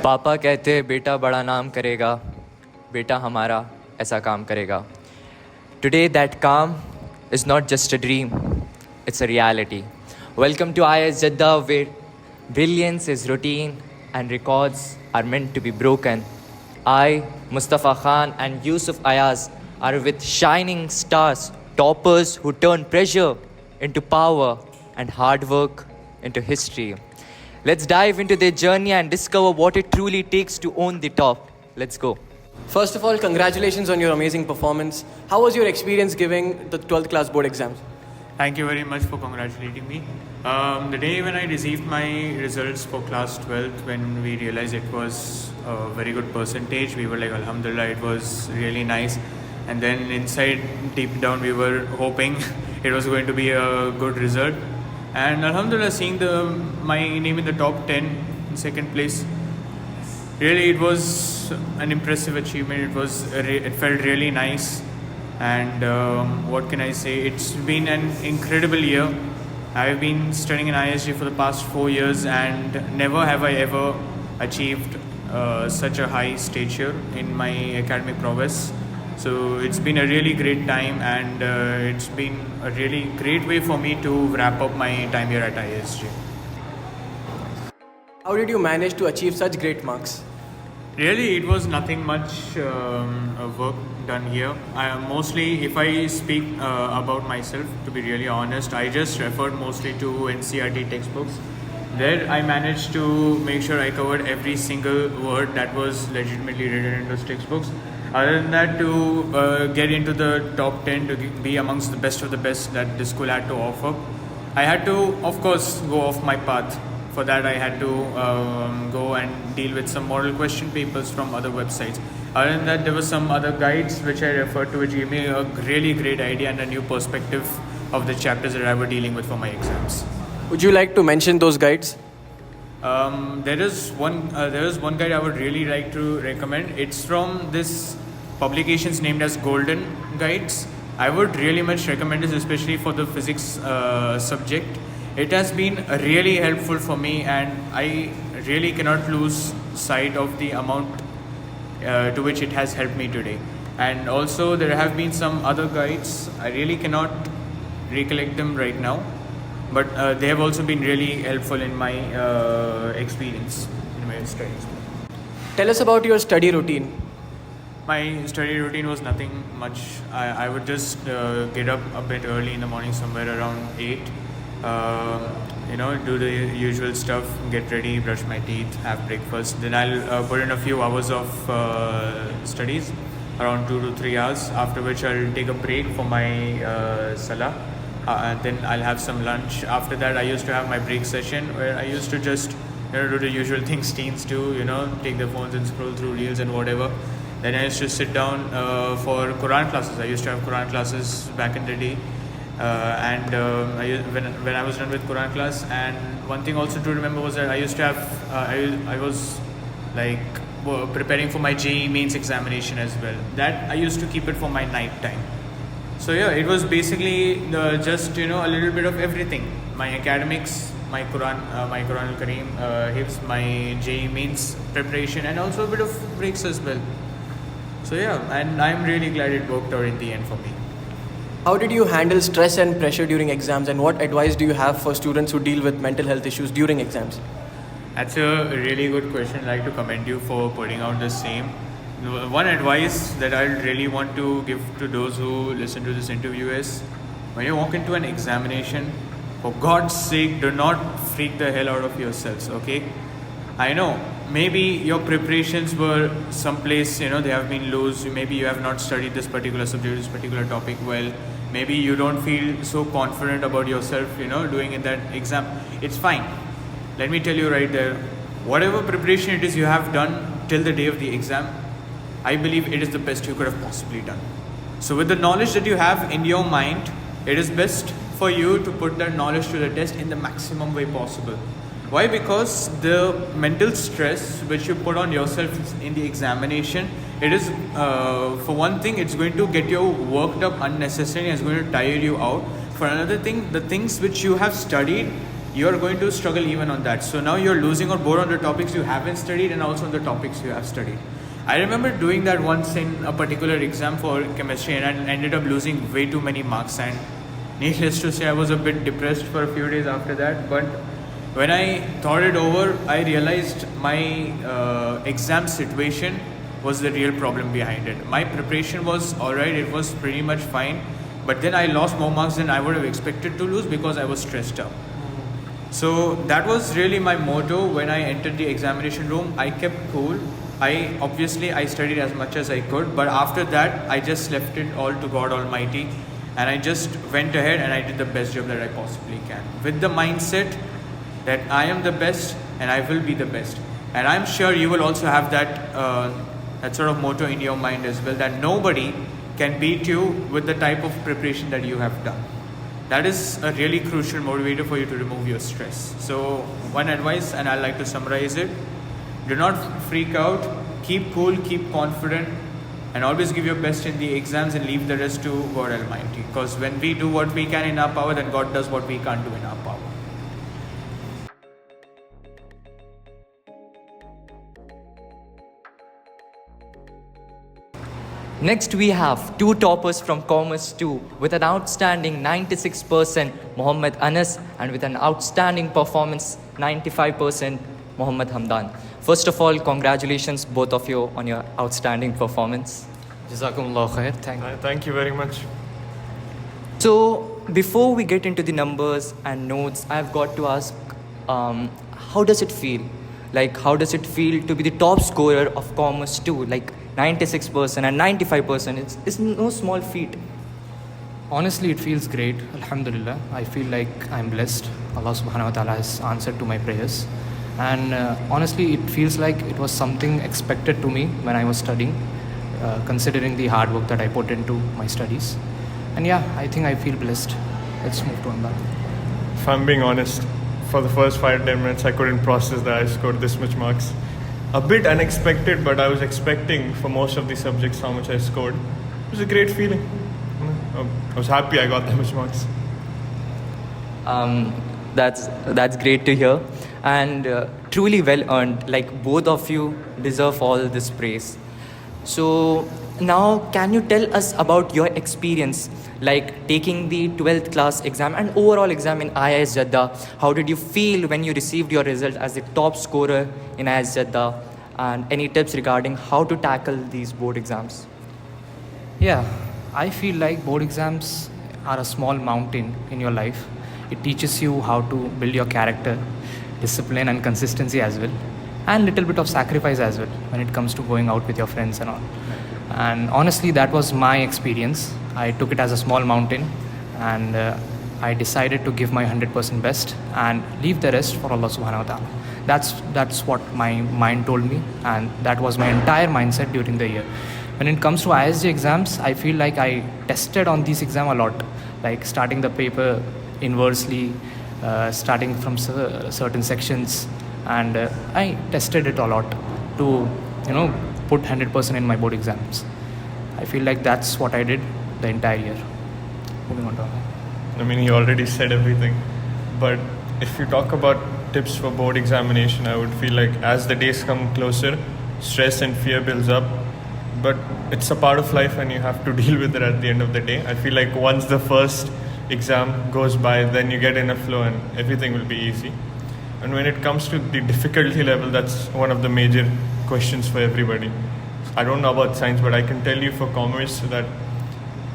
पापा कहते बेटा बड़ा नाम करेगा, बेटा हमारा ऐसा काम करेगा. Today that calm is not just a dream, it's a reality. Welcome to IISJ Jeddah, where brilliance is routine and records are meant to be broken. I, Mustafa Khan and Yusuf Ayaz are with shining stars, toppers who turn pressure into power and hard work into history. Let's dive into their journey and discover what it truly takes to own the top. Let's go. First of all, congratulations on your amazing performance. How was your experience giving the 12th class board exams? Thank you very much for congratulating me. The day when I received my results for class 12th, when we realized it was a very good percentage, we were like, Alhamdulillah, it was really nice. And then inside, deep down, we were hoping it was going to be a good result. And Alhamdulillah, seeing my name in the top 10 in second place, really it was an impressive achievement. It felt really nice. And what can I say? It's been an incredible year. I've been studying in IISJ for the past 4 years, and never have I ever achieved such a high stature in my academic prowess. So it's been a really great time, and it's been a really great way for me to wrap up my time here at IISJ. How did you manage to achieve such great marks? Really, it was nothing much work done here. Mostly, if I speak about myself, to be really honest, I just referred mostly to NCERT textbooks. There, I managed to make sure I covered every single word that was legitimately written in those textbooks. Other than that, to get into the top 10, to be amongst the best of the best that the school had to offer, I had to, of course, go off my path. For that, I had to go and deal with some model question papers from other websites. Other than that, there were some other guides which I referred to, which gave me a really great idea and a new perspective of the chapters that I was dealing with for my exams. Would you like to mention those guides? There is one guide I would really like to recommend. It's from this publications named as Golden Guides. I would really much recommend this, especially for the physics subject. It has been really helpful for me, and I really cannot lose sight of the amount to which it has helped me today. And also there have been some other guides. I really cannot recollect them right now, but they have also been really helpful in my experience, in my studies. Tell us about your study routine. My study routine was nothing much. I would just get up a bit early in the morning, somewhere around 8. Do the usual stuff, get ready, brush my teeth, have breakfast. Then I'll put in a few hours of studies, around 2 to 3 hours, after which I'll take a break for my salah. Then I'll have some lunch. After that, I used to have my break session, where I used to just do the usual things teens do, take their phones and scroll through reels and whatever. Then I used to sit down for Quran classes. I used to have Quran classes back in the day. When I was done with Quran class, and one thing also to remember was that I used to have I was like preparing for my JEE mains examination as well. That I used to keep it for my night time. So yeah, it was basically just a little bit of everything: my academics, my Quran al-Kareem, my JEE mains preparation, and also a bit of breaks as well. So yeah, and I'm really glad it worked out in the end for me. How did you handle stress and pressure during exams, and what advice do you have for students who deal with mental health issues during exams? That's a really good question. I'd like to commend you for putting out the same. One advice that I really want to give to those who listen to this interview is, when you walk into an examination, for God's sake, do not freak the hell out of yourselves, okay? I know, maybe your preparations were someplace, they have been loose. Maybe you have not studied this particular subject, this particular topic well. Maybe you don't feel so confident about yourself, doing in that exam. It's fine. Let me tell you right there, whatever preparation it is you have done till the day of the exam, I believe it is the best you could have possibly done. So with the knowledge that you have in your mind, it is best for you to put that knowledge to the test in the maximum way possible. Why? Because the mental stress which you put on yourself in the examination, it is, for one thing, it's going to get you worked up unnecessarily, it's going to tire you out. For another thing, the things which you have studied, you're going to struggle even on that. So now you're losing or bored on the topics you haven't studied and also on the topics you have studied. I remember doing that once in a particular exam for chemistry, and I ended up losing way too many marks, and needless to say I was a bit depressed for a few days after that. But when I thought it over, I realized my exam situation was the real problem behind it. My preparation was alright, it was pretty much fine, but then I lost more marks than I would have expected to lose because I was stressed out. So that was really my motto when I entered the examination room. I kept cool. I studied as much as I could, but after that I just left it all to God Almighty, and I just went ahead and I did the best job that I possibly can, with the mindset that I am the best and I will be the best. And I'm sure you will also have that sort of motto in your mind as well, that nobody can beat you with the type of preparation that you have done. That is a really crucial motivator for you to remove your stress. So one advice, and I'd like to summarize it: do not freak out, keep cool, keep confident, and always give your best in the exams and leave the rest to God Almighty. Because when we do what we can in our power, then God does what we can't do in our power. Next, we have two toppers from Commerce 2 with an outstanding 96%, Mohammed Anas, and with an outstanding performance, 95%, Mohammed Hamdan. First of all, congratulations both of you on your outstanding performance. Jazakumullah khair. Thank you very much. So, before we get into the numbers and notes, I've got to ask, how does it feel? Like, how does it feel to be the top scorer of Commerce 2? Like, 96% and 95%, it's no small feat. Honestly, it feels great. Alhamdulillah. I feel like I'm blessed. Allah subhanahu wa ta'ala has answered to my prayers. And honestly, it feels like it was something expected to me when I was studying, considering the hard work that I put into my studies. And yeah, I think I feel blessed. Let's move to Ahmed. If I'm being honest, for the first 5-10 minutes, I couldn't process that I scored this much marks. A bit unexpected, but I was expecting for most of the subjects how much I scored. It was a great feeling. I was happy I got that much marks. That's great to hear, and truly well earned. Like, both of you deserve all this praise. So now, can you tell us about your experience, like taking the 12th class exam and overall exam in IIS Jeddah? How did you feel when you received your result as the top scorer in IIS Jeddah? And any tips regarding how to tackle these board exams? Yeah, I feel like board exams are a small mountain in your life. It teaches you how to build your character, discipline and consistency as well, and little bit of sacrifice as well when it comes to going out with your friends and all. And honestly, that was my experience. I took it as a small mountain, and I decided to give my 100% best and leave the rest for Allah subhanahu wa ta'ala. That's what my mind told me, and that was my entire mindset during the year. When it comes to IISJ exams, I feel like I tested on this exam a lot, like starting the paper inversely, starting from certain sections, and I tested it a lot to, put 100% in my board exams. I feel like that's what I did the entire year. Moving on to Ahmed. I mean, you already said everything, but if you talk about tips for board examination, I would feel like as the days come closer, stress and fear builds up, but it's a part of life and you have to deal with it at the end of the day. I feel like once the first exam goes by, then you get in a flow and everything will be easy. And when it comes to the difficulty level, that's one of the major questions for everybody. I don't know about science, but I can tell you for commerce that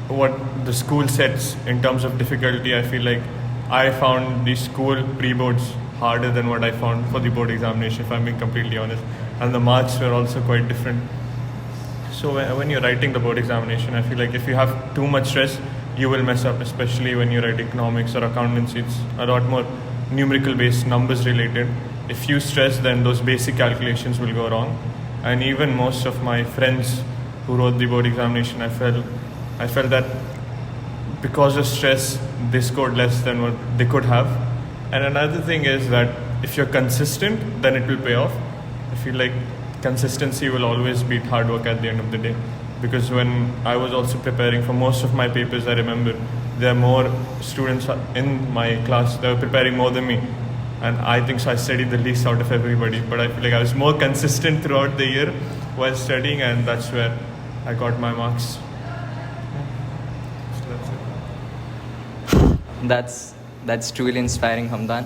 what the school sets in terms of difficulty, I feel like I found the school pre-boards harder than what I found for the board examination, if I'm being completely honest. And the marks were also quite different. So when you're writing the board examination, I feel like if you have too much stress, you will mess up, especially when you write economics or accountancy. It's a lot more numerical based, numbers related. If you stress, then those basic calculations will go wrong. And even most of my friends who wrote the board examination, I felt that because of stress, they scored less than what they could have. And another thing is that if you're consistent, then it will pay off. I feel like consistency will always beat hard work at the end of the day. Because when I was also preparing for most of my papers, I remember there are more students in my class that were preparing more than me. and I think so I studied the least out of everybody, but I feel like I was more consistent throughout the year while studying, and that's where I got my marks. So that's it. That's truly inspiring, Hamdan.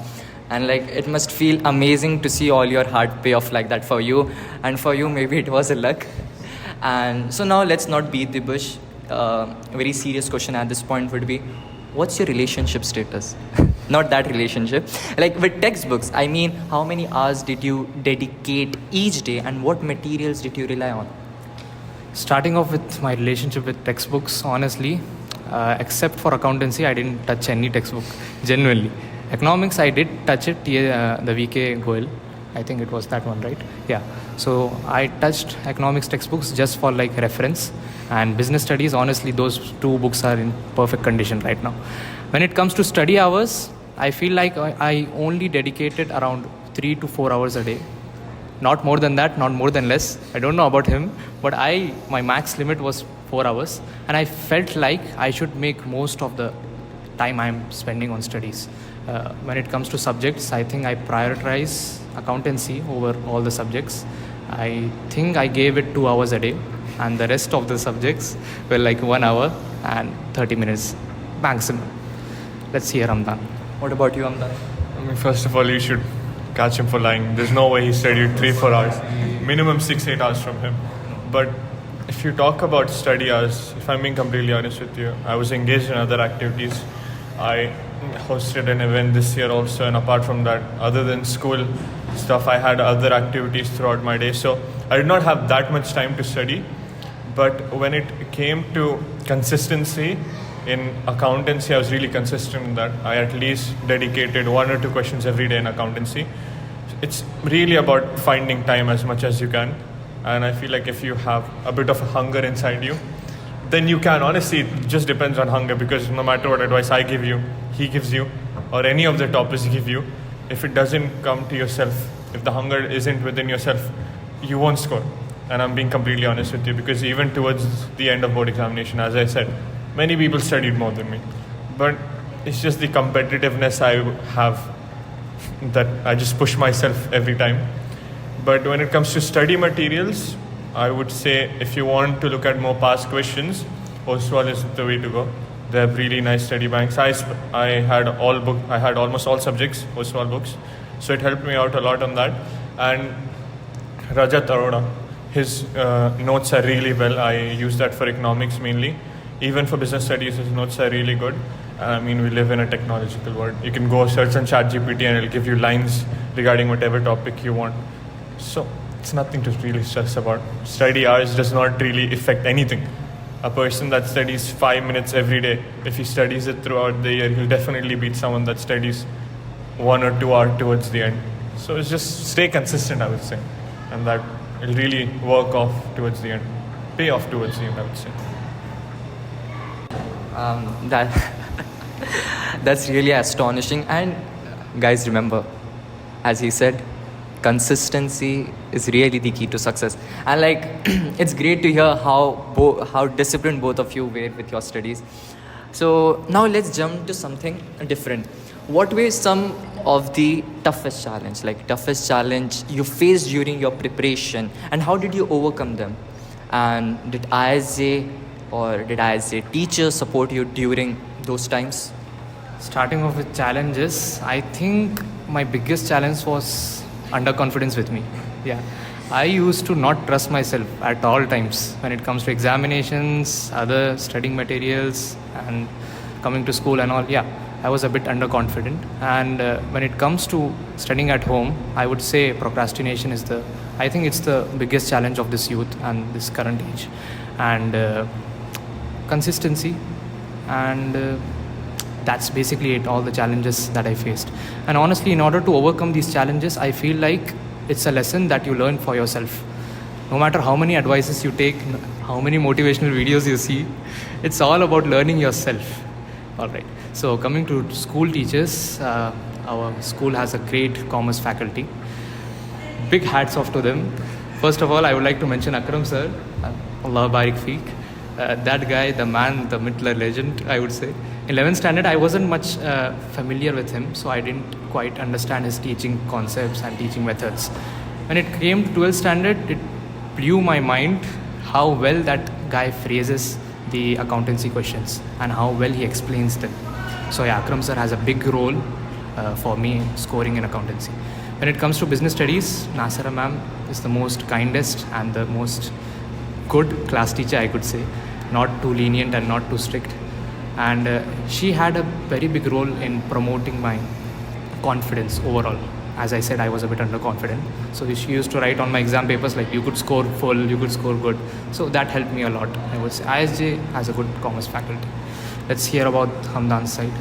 And like it must feel amazing to see all your hard pay off like that for you, and for you maybe it was a luck. And so now let's not beat the bush. Very serious question at this point would be, what's your relationship status? Not that relationship. Like with textbooks, I mean, how many hours did you dedicate each day, and what materials did you rely on? Starting off with my relationship with textbooks, honestly, except for accountancy, I didn't touch any textbook, genuinely. Economics, I did touch it, the VK Goel. I think it was that one, right? Yeah. So I touched economics textbooks just for like reference. And business studies, honestly, those two books are in perfect condition right now. When it comes to study hours, I feel like I only dedicated around 3 to 4 hours a day. Not more than that, not more than less. I don't know about him, but my max limit was 4 hours. And I felt like I should make most of the time I'm spending on studies. When it comes to subjects, I think I prioritize accountancy over all the subjects. I think I gave it 2 hours a day, and the rest of the subjects were like 1 hour and 30 minutes maximum. Let's hear Hamdan. What about you, Hamdan? I mean, first of all, you should catch him for lying. There's no way he studied 3-4 hours. Minimum 6-8 hours from him. But if you talk about study hours, if I'm being completely honest with you, I was engaged in other activities. I hosted an event this year also, and apart from that, other than school stuff, I had other activities throughout my day. So I did not have that much time to study. But when it came to consistency in accountancy, I was really consistent in that. I at least dedicated 1 or 2 questions every day in accountancy. It's really about finding time as much as you can. And I feel like if you have a bit of a hunger inside you, then you can. Honestly, it just depends on hunger, because no matter what advice I give you, he gives you, or any of the topics give you, if it doesn't come to yourself, if the hunger isn't within yourself, you won't score. And I'm being completely honest with you, because even towards the end of board examination, as I said, many people studied more than me. But it's just the competitiveness I have that I just push myself every time. But when it comes to study materials, I would say if you want to look at more past questions, Oswald is the way to go. They have really nice study banks. I had almost all subjects, Oswald books. So it helped me out a lot on that. And Rajat Arora, his notes are really well. I use that for economics mainly. Even for business studies, his notes are really good. I mean, we live in a technological world. You can go search on ChatGPT and it'll give you lines regarding whatever topic you want. So it's nothing to really stress about. Study hours does not really affect anything. A person that studies 5 minutes every day, if he studies it throughout the year, he'll definitely beat someone that studies 1 or 2 hours towards the end. So it's just stay consistent, I would say. And that will really work off towards the end. Pay off towards the end, I would say. That's really astonishing. And guys, remember, as he said, consistency is really the key to success. And like it's great to hear how disciplined both of you were with your studies. So now let's jump to something different. What were some of the toughest challenge you faced during your preparation, and how did you overcome them? And did IISJ teachers support you during those times? Starting off with challenges, I think my biggest challenge was underconfidence with me. Yeah. I used to not trust myself at all times when it comes to examinations, other studying materials, and coming to school and all. Yeah, I was a bit underconfident. And when it comes to studying at home, I would say procrastination is I think it's the biggest challenge of this youth and this current age. And consistency, and that's basically it, all the challenges that I faced. And honestly, in order to overcome these challenges, I feel like it's a lesson that you learn for yourself. No matter how many advices you take, how many motivational videos you see, it's all about learning yourself. All right. So coming to school teachers, our school has a great commerce faculty. Big hats off to them. First of all, I would like to mention Akram sir. Allah barik feek. That guy, the man, the Mittler legend, I would say. In 11th standard, I wasn't much familiar with him, so I didn't quite understand his teaching concepts and teaching methods. When it came to 12th standard, it blew my mind how well that guy phrases the accountancy questions and how well he explains them. So yeah, Akram sir has a big role for me scoring in accountancy. When it comes to business studies, Nasira ma'am is the most kindest and the most good class teacher, I could say. Not too lenient and not too strict. And she had a very big role in promoting my confidence overall. As I said, I was a bit underconfident. So she used to write on my exam papers like, you could score full, you could score good. So that helped me a lot. I would say IISJ has a good commerce faculty. Let's hear about Hamdan's side.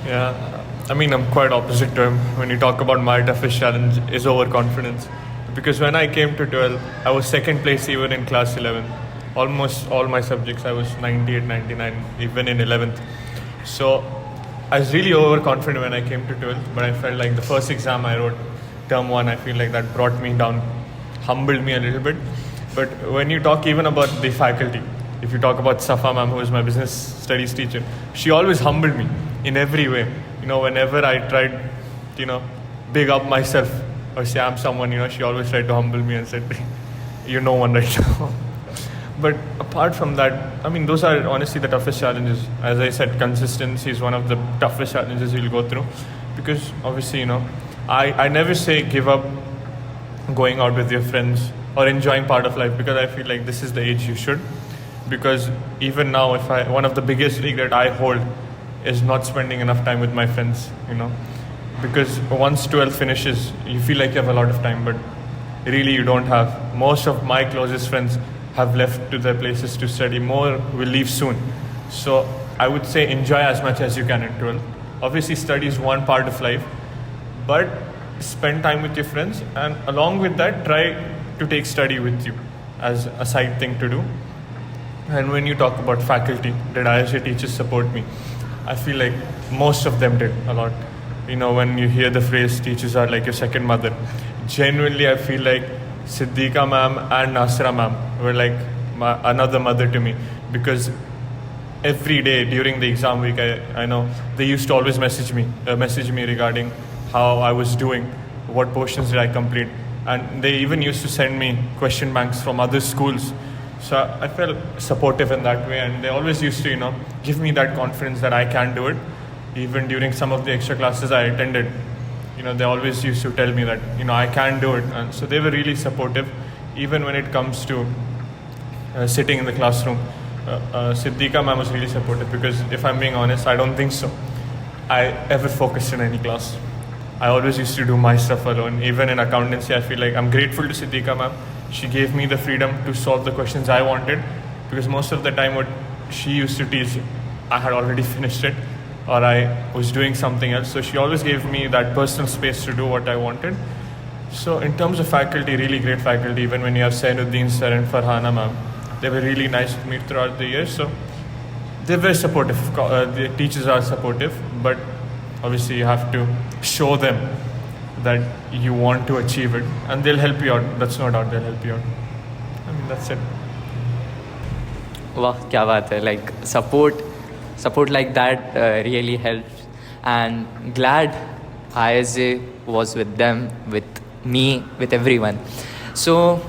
Yeah, I mean, I'm quite opposite to him. When you talk about my toughest challenge is overconfidence. Because when I came to 12, I was second place even in class 11. Almost all my subjects, I was 98, 99, even in 11th. So I was really overconfident when I came to 12th, but I felt like the first exam I wrote, term 1, I feel like that brought me down, humbled me a little bit. But when you talk even about the faculty, if you talk about Safa ma'am, who is my business studies teacher, she always humbled me in every way. Whenever I tried, big up myself or say I'm someone, she always tried to humble me and said, you're no one right now. But apart from that, I mean, those are honestly the toughest challenges. As I said, consistency is one of the toughest challenges you'll go through. Because obviously, I never say give up going out with your friends or enjoying part of life, because I feel like this is the age you should. Because even now, one of the biggest regret I hold is not spending enough time with my friends, Because once 12 finishes, you feel like you have a lot of time, but really you don't have. Most of my closest friends have left to their places to study. More will leave soon. So I would say enjoy as much as you can at 12. Obviously study is one part of life, but spend time with your friends, and along with that try to take study with you as a side thing to do. And when you talk about faculty, did IISJ teachers support me? I feel like most of them did a lot. When you hear the phrase teachers are like your second mother, genuinely I feel like Siddiqa ma'am and Nasira ma'am were like another mother to me, because every day during the exam week, I know they used to always message me regarding how I was doing, what portions did I complete, and they even used to send me question banks from other schools. So I felt supportive in that way, and they always used to give me that confidence that I can do it. Even during some of the extra classes I attended, they always used to tell me that, I can do it. And so they were really supportive, even when it comes to sitting in the classroom. Siddiqa ma'am was really supportive, because if I'm being honest, I don't think so I ever focused in any class. I always used to do my stuff alone. Even in accountancy, I feel like I'm grateful to Siddiqa ma'am. She gave me the freedom to solve the questions I wanted, because most of the time what she used to teach, I had already finished it, or I was doing something else. So she always gave me that personal space to do what I wanted. So in terms of faculty, really great faculty. Even when you have Sainuddin sir and Farhana ma'am, they were really nice with me throughout the years. So they were supportive. The teachers are supportive, but obviously you have to show them that you want to achieve it, and they'll help you out. That's no doubt, they'll help you out. I mean, that's it. Wow, kya baat hai. Like support like that really helps, and glad IISJ was with them, with me, with everyone. So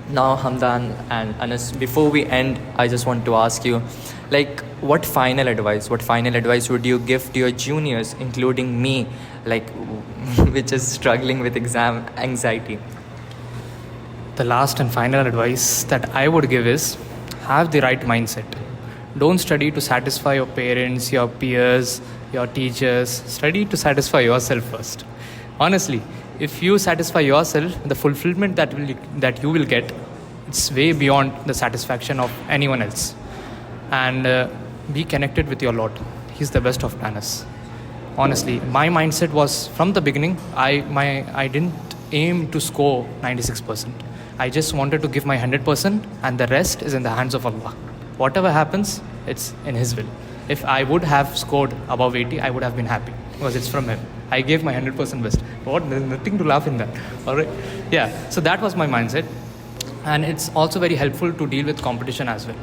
now Hamdan and Anas, before we end, I just want to ask you, like, what final advice would you give to your juniors, including me, like which is struggling with exam anxiety? The last and final advice that I would give is have the right mindset. Don't study to satisfy your parents, your peers, your teachers. Study to satisfy yourself first. Honestly, if you satisfy yourself, the fulfillment that you will get, it's way beyond the satisfaction of anyone else. And be connected with your Lord. He's the best of planners. Honestly, my mindset was from the beginning, I didn't aim to score 96%. I just wanted to give my 100%, and the rest is in the hands of Allah. Whatever happens, it's in His will. If I would have scored above 80, I would have been happy, because it's from Him. I gave my 100% best. There's nothing to laugh in that. All right? Yeah, so that was my mindset. And it's also very helpful to deal with competition as well.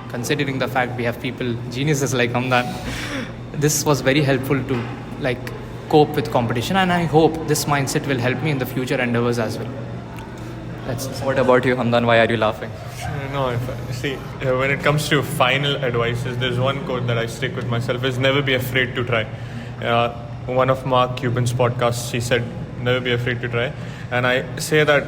Considering the fact we have people, geniuses like Hamdan, this was very helpful to like cope with competition, and I hope this mindset will help me in the future endeavors as well. That's What about you, Hamdan? Why are you laughing? No, when it comes to final advices, there's one quote that I stick with myself: is never be afraid to try. One of Mark Cuban's podcasts, he said, never be afraid to try. And I say that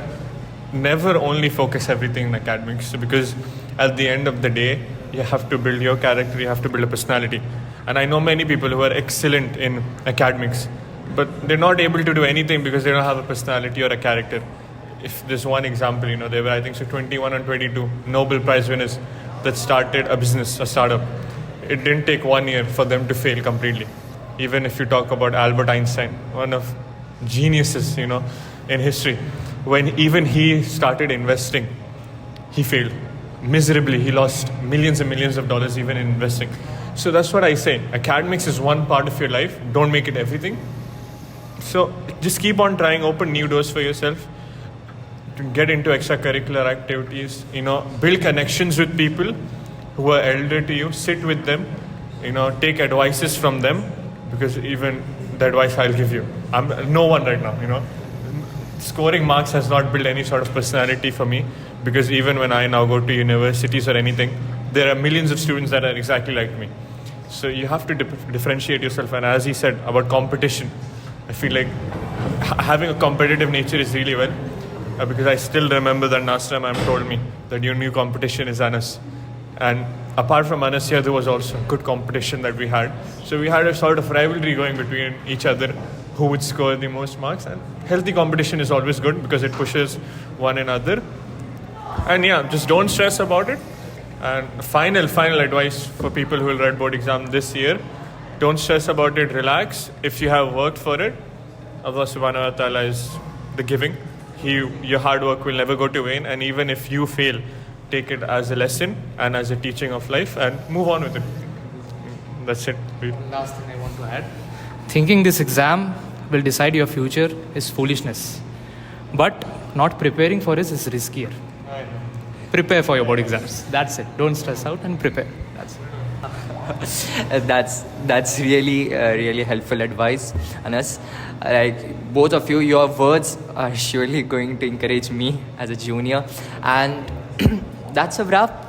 never only focus everything in academics, because at the end of the day, you have to build your character, you have to build a personality. And I know many people who are excellent in academics, but they're not able to do anything because they don't have a personality or a character. If there's one example, they were, I think, 21 and 22 Nobel Prize winners that started a business, a startup. It didn't take 1 year for them to fail completely. Even if you talk about Albert Einstein, one of geniuses, in history, when even he started investing, he failed miserably. He lost millions and millions of dollars even in investing. So that's what I say. Academics is one part of your life. Don't make it everything. So just keep on trying, open new doors for yourself, to get into extracurricular activities, build connections with people who are elder to you, sit with them, take advices from them, because even the advice I'll give you, I'm no one right now, Scoring marks has not built any sort of personality for me, because even when I now go to universities or anything, there are millions of students that are exactly like me. So you have to differentiate yourself. And as he said about competition, I feel like having a competitive nature is really well, because I still remember that Nasra ma'am told me that your new competition is Anas. And apart from Anas here, there was also good competition that we had. So we had a sort of rivalry going between each other, who would score the most marks. And healthy competition is always good because it pushes one another. And just don't stress about it. And final advice for people who will write board exam this year: don't stress about it, relax. If you have worked for it, Allah subhanahu wa ta'ala is the giving. Your hard work will never go to vain, and even if you fail, take it as a lesson and as a teaching of life and move on with it. That's it. last thing I want to add. Thinking this exam will decide your future is foolishness. But not preparing for it is riskier. Prepare for your board exams. That's it. Don't stress out and prepare. That's it. That's really helpful advice, Anas. Like both of you, your words are surely going to encourage me as a junior. And that's a wrap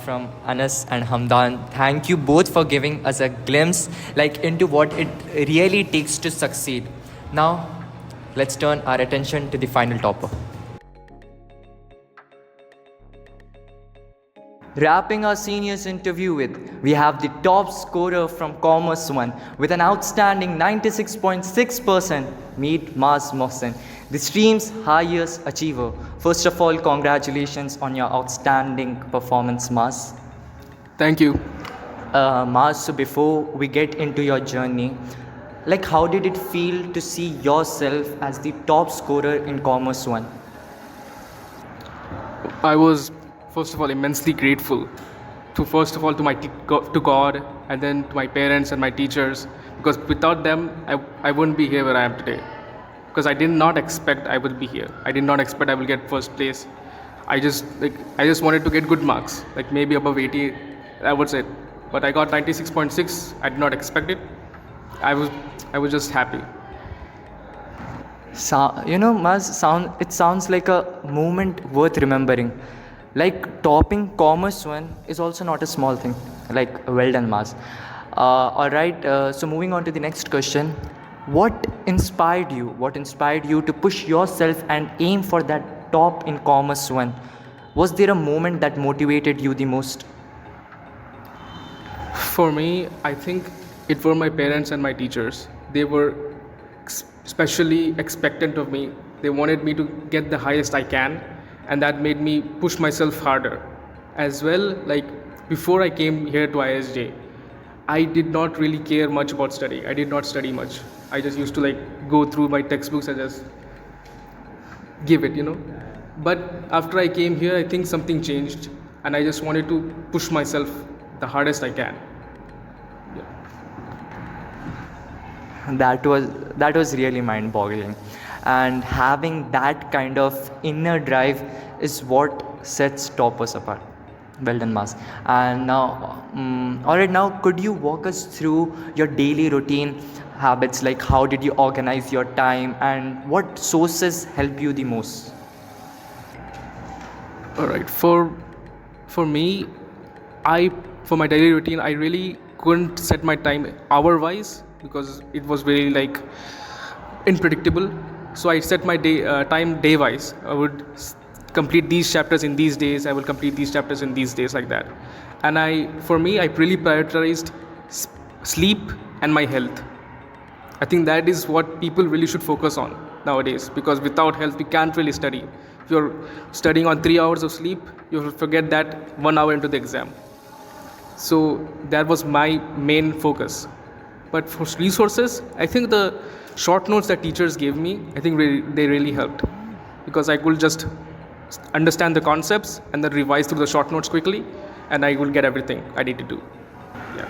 from Anas and Hamdan. Thank you both for giving us a glimpse into what it really takes to succeed. Now, let's turn our attention to the final topper. Wrapping our seniors interview with, we have the top scorer from Commerce 1 with an outstanding 96.6%, Meet Maz Mohsen, the stream's highest achiever. First of all, congratulations on your outstanding performance, Maz. Thank you. Maz, so before we get into your journey, how did it feel to see yourself as the top scorer in Commerce 1? I was, first of all, immensely grateful to my to God, and then to my parents and my teachers, because without them, I wouldn't be here where I am today. Because I did not expect I would be here. I did not expect I will get first place. I just wanted to get good marks, maybe above 80, I would say. But I got 96.6. I did not expect it. I was just happy. Maz, it sounds like a moment worth remembering. Topping Commerce 1 is also not a small thing. Well done, Maz. Alright, so moving on to the next question. What inspired you to push yourself and aim for that top in Commerce 1? Was there a moment that motivated you the most? For me, I think it were my parents and my teachers. They were especially expectant of me. They wanted me to get the highest I can, and that made me push myself harder. As well, before I came here to IISJ, I did not really care much about studying. I did not study much. I just used to go through my textbooks and just give it, But after I came here, I think something changed, and I just wanted to push myself the hardest I can. That was really mind-boggling. and having that kind of inner drive is what sets toppers apart. Well done, Mas. And now, all right, now could you walk us through your daily routine habits, like how did you organize your time and what sources help you the most? All right. For me, for my daily routine, I really couldn't set my time hour wise because it was very like unpredictable. So I set my time day wise. I would complete these chapters in these days. I will complete these chapters in these days, like that. And I really prioritized sleep and my health. I think that is what people really should focus on nowadays, because without health we can't really study. If you're studying on 3 hours of sleep, you will forget that 1 hour into the exam. So that was my main focus. But for resources, I think the short notes that teachers gave me, I think they really helped, because I could just understand the concepts and then revise through the short notes quickly, and I will get everything I need to do. Yeah.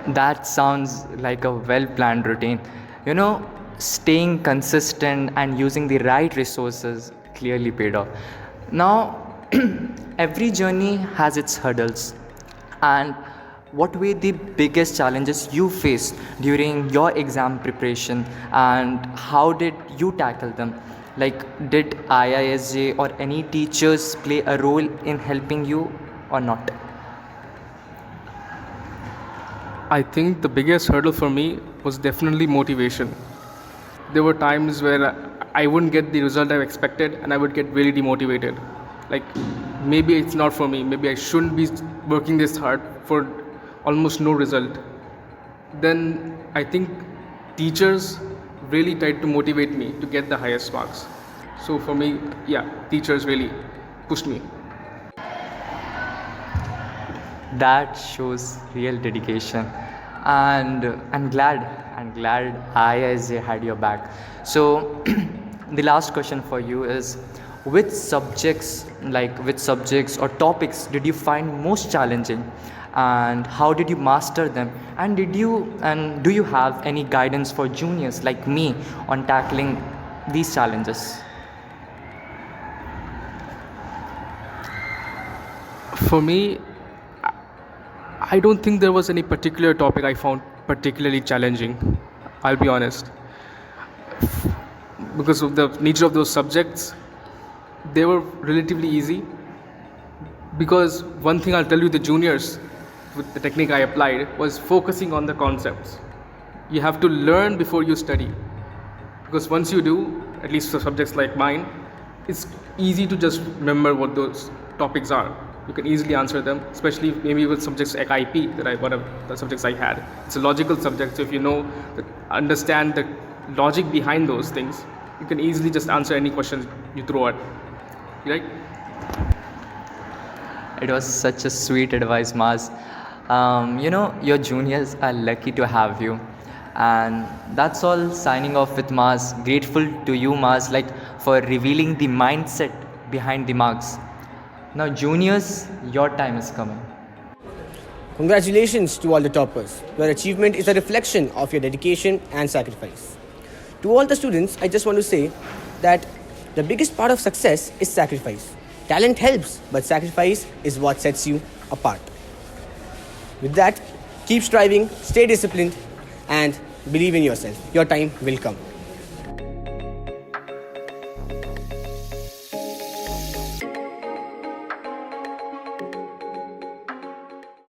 That sounds like a well planned routine. You know, staying consistent and using the right resources clearly paid off. Now, every journey has its hurdles. And what were the biggest challenges you faced during your exam preparation and how did you tackle them? Like, did IISJ or any teachers play a role in helping you or not? I think the biggest hurdle for me was definitely motivation. There were times where I wouldn't get the result I expected and I would get really demotivated. Like, maybe it's not for me, maybe I shouldn't be working this hard for almost no result. Then I think teachers really tried to motivate me to get the highest marks. So for me, yeah, teachers really pushed me. That shows real dedication, and I'm glad IISJ had your back. So the last question for you is, which subjects or topics did you find most challenging and how did you master them, and do you have any guidance for juniors like me on tackling these challenges? For me, I don't think there was any particular topic I found particularly challenging, I'll be honest. Because of the nature of those subjects, they were relatively easy. Because one thing I'll tell you, the juniors, with the technique I applied, was focusing on the concepts. You have to learn before you study. Because once you do, at least for subjects like mine, it's easy to just remember what those topics are. You can easily answer them, especially maybe with subjects like IP, one of the subjects I had. It's a logical subject, so if you understand the logic behind those things, you can easily just answer any questions you throw at, right? It was such a sweet advice, Maz. Your juniors are lucky to have you. And that's all. Signing off with Maz. Grateful to you, Maz, for revealing the mindset behind the marks. Now, juniors, your time is coming. Congratulations to all the toppers. Your achievement is a reflection of your dedication and sacrifice. To all the students, I just want to say that the biggest part of success is sacrifice. Talent helps, but sacrifice is what sets you apart. With that, keep striving, stay disciplined, and believe in yourself. Your time will come.